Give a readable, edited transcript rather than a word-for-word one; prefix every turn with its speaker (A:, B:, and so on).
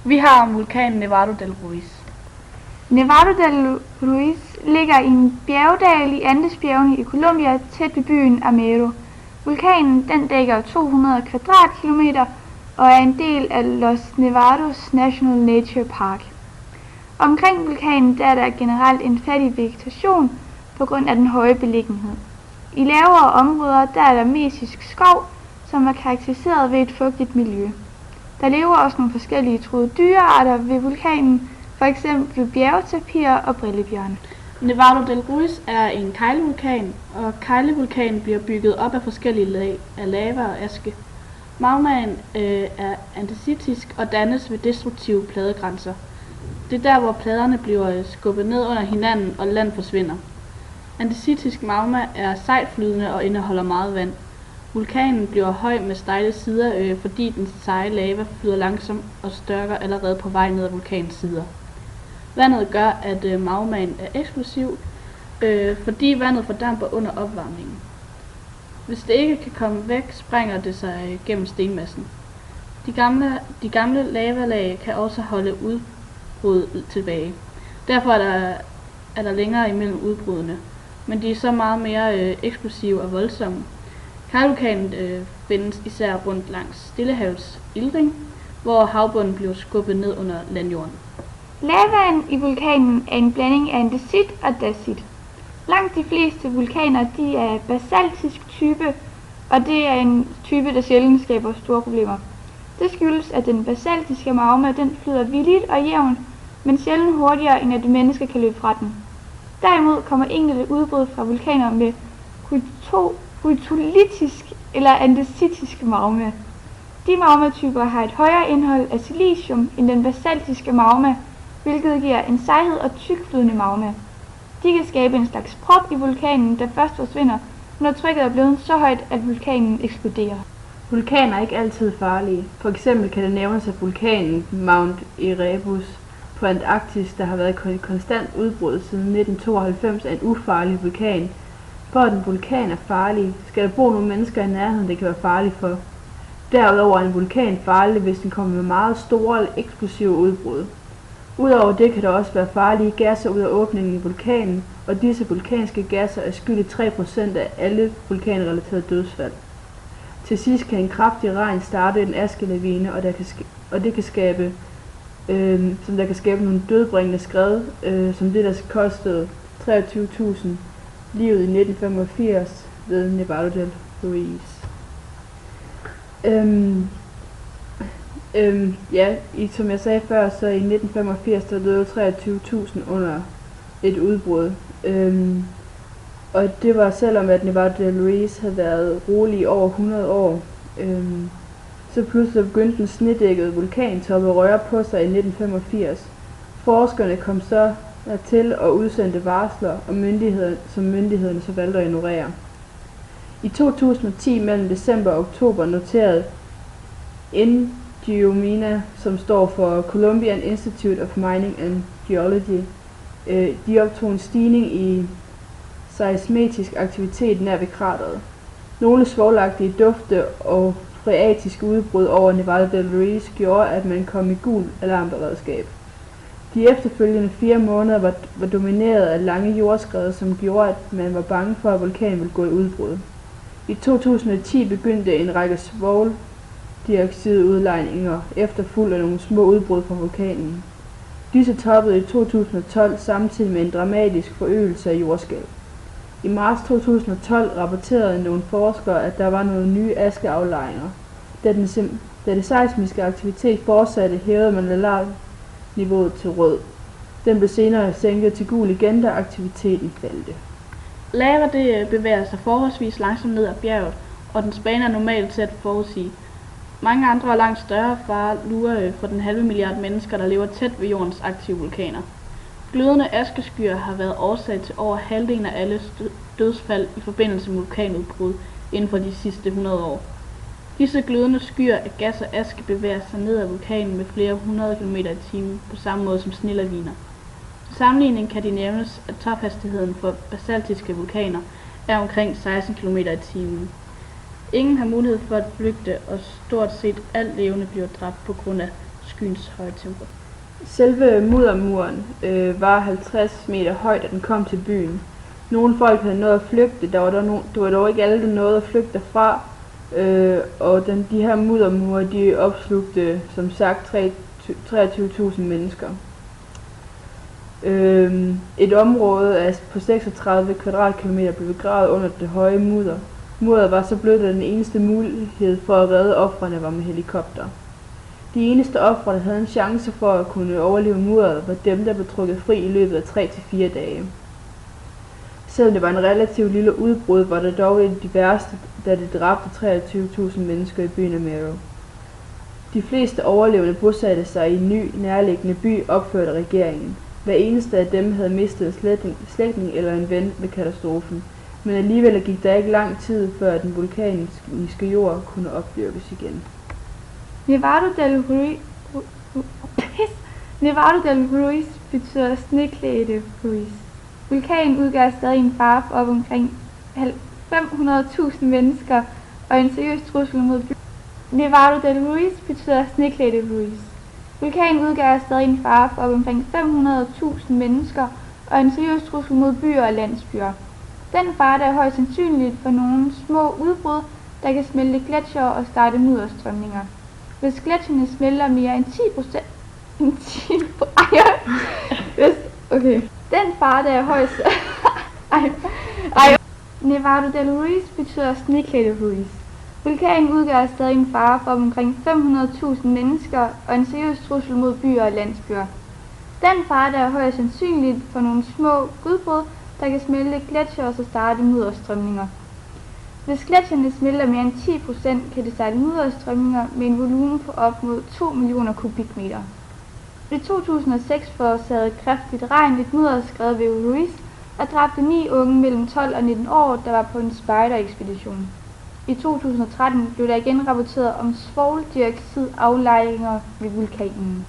A: Vi har vulkanen Nevado del Ruiz.
B: Nevado del Ruiz ligger i en bjergdal i Andesbjergene i Colombia tæt ved byen Armero. Vulkanen den dækker 200 kvadratkilometer og er en del af Los Nevados National Nature Park. Omkring vulkanen der er der generelt en fattig vegetation på grund af den høje beliggenhed. I lavere områder der er der mesisk skov, som er karakteriseret ved et fugtigt miljø. Der lever også nogle forskellige truede dyrearter ved vulkanen, for eksempel bjergtapir og brillebjørne.
A: Nevado del Ruiz er en keglevulkan, og keglevulkanen bliver bygget op af forskellige lag af lava og aske. Magmaen er andesitisk og dannes ved destruktive pladegrænser. Det er der, hvor pladerne bliver skubbet ned under hinanden og land forsvinder. Andesitisk magma er sejtflydende og indeholder meget vand. Vulkanen bliver høj med stejle sider, fordi den seje lava flyder langsomt og størker allerede på vej ned ad vulkanens sider. Vandet gør, at magmaen er eksplosiv, fordi vandet fordamper under opvarmningen. Hvis det ikke kan komme væk, sprænger det sig gennem stenmassen. De gamle lavalag kan også holde udbrud tilbage. Derfor er der længere imellem udbruddene, men de er så meget mere eksplosive og voldsomme. Keglevulkanen findes især rundt langs Stillehavets ildring, hvor havbunden bliver skubbet ned under landjorden.
B: Lavaen i vulkanen er en blanding af andesit og dacit. Langt de fleste vulkaner de er basaltisk type, og det er en type, der sjældent skaber store problemer. Det skyldes, at den basaltiske magma den flyder villigt og jævnt, men sjældent hurtigere, end at mennesker kan løbe fra den. Derimod kommer enkelte udbrud fra vulkaner med rhyolitisk eller andesitisk magma. De magmatyper har et højere indhold af silicium end den basaltiske magma, hvilket giver en sejhed og tykflydende magma. De kan skabe en slags prop i vulkanen, der først forsvinder, når trykket er blevet så højt, at vulkanen eksploderer.
C: Vulkaner er ikke altid farlige. For eksempel kan det nævnes, at vulkanen Mount Erebus på Antarktis, der har været et konstant udbrud siden 1992, er en ufarlig vulkan. For at en vulkan er farlig, skal der bo nogle mennesker i nærheden, det kan være farligt for. Derudover er en vulkan farlig, hvis den kommer med meget store eller eksplosive udbrud. Udover det kan der også være farlige gasser ud af åbningen i vulkanen, og disse vulkanske gasser er skyld i 3% af alle vulkanrelaterede dødsfald. Til sidst kan en kraftig regn starte en askelavine, og det kan skabe nogle dødbringende skred, som det der kostede 23.000 livet i 1985 ved Nevado del Ruiz. Som jeg sagde før, så i 1985 der døde 23.000 under et udbrud. Og det var selvom at Nevado del Ruiz havde været rolig i over 100 år. Så pludselig begyndte den snedækkede vulkantop at røre på sig i 1985. Forskerne kom så til og udsendte varsler, og myndighederne så valgte at ignorere. I 2010 mellem december og oktober noterede NGEOMINA, som står for Colombian Institute of Mining and Geology, de optog en stigning i seismisk aktivitet nær ved krateret. Nogle svovlagtige dufte og freatiske udbrud over Nevado del Ruiz gjorde, at man kom i gul alarmberedskab. De efterfølgende 4 måneder var domineret af lange jordskred, som gjorde, at man var bange for, at vulkanen ville gå i udbrud. I 2010 begyndte en række svovldioxidudlejninger efterfulgt af nogle små udbrud fra vulkanen. Disse toppede i 2012 samtidig med en dramatisk forøgelse af jordskælv. I marts 2012 rapporterede nogle forskere, at der var nogle nye askeaflejringer. Da det seismiske aktivitet fortsatte, hævede man alarmniveauet til rød. Den blev senere sænket til gul igen, da aktiviteten faldt.
A: Lava det bevæger sig forholdsvis langsomt ned ad bjerget, og dens bane er normalt til at forudsige. Mange andre og langt større farer lurer for den halve milliard mennesker, der lever tæt ved jordens aktive vulkaner. Glødende askeskyer har været årsag til over halvdelen af alle dødsfald i forbindelse med vulkanudbrud inden for de sidste 100 år. Disse glødende skyer af gas og aske bevæger sig ned ad vulkanen med flere 100 km i timen på samme måde som snelaviner. Til sammenligning kan de nævnes, at tophastigheden for basaltiske vulkaner er omkring 16 km i timen. Ingen har mulighed for at flygte, og stort set alt levende bliver dræbt på grund af skyer. byens høje tempo.
C: Selve muddermuren var 50 meter høj, da den kom til byen. Nogle folk havde nået at flygte, det var dog ikke alle, der nåede at flygte derfra, og de her muddermure, de opslugte som sagt 23.000 mennesker. Et område på 36 kvadratkilometer blev begravet under det høje mudder. Mudderet var så blødt, at den eneste mulighed for at redde ofrene var med helikopter. De eneste ofre, der havde en chance for at kunne overleve mudderet, var dem, der blev trukket fri i løbet af 3-4 dage. Selvom det var en relativt lille udbrud, var det dog et af de værste, da det dræbte 23.000 mennesker i byen Amero. De fleste overlevende bosatte sig i en ny, nærliggende by opført af regeringen. Hver eneste af dem havde mistet en slægtning eller en ven ved katastrofen, men alligevel gik der ikke lang tid, før den vulkaniske jord kunne opdyrkes igen.
B: Nevado del Ruiz betyder sneklædte Ruiz. Vulkanen udgør stadig en fare for op omkring 500.000 mennesker og en seriøs trussel mod byen. Nevado del Ruiz betyder sneklædte Ruiz. Vulkanen udgør stadig en fare for op omkring 500.000 mennesker og en seriøs trussel mod byer og landsbyer. Den fare der er højst sandsynligt for nogle små udbrud, der kan smelte gletsjere og starte mudderstrømninger. Hvis gletsjerne smelter mere end 10%, Den fare der er højst... Nevado del Ruiz betyder sneklædte Ruiz. Vulkanen udgør stadig en fare for omkring 500.000 mennesker og en seriøs trussel mod byer og landsbyer. Den fare der er højst sandsynligt for nogle små udbrud, der kan smelte gletsjere og starte mudderstrømninger. Hvis gletsjerne smelter mere end 10%, kan det starte mudderstrømninger med en volumen på op mod 2 millioner kubikmeter. I 2006 forårsagede kraftigt regn et mudderskred ved Ruiz og dræbte 9 unge mellem 12 og 19 år, der var på en spejderekspedition. I 2013 blev der igen rapporteret om svovldioxid aflejringer ved vulkanen.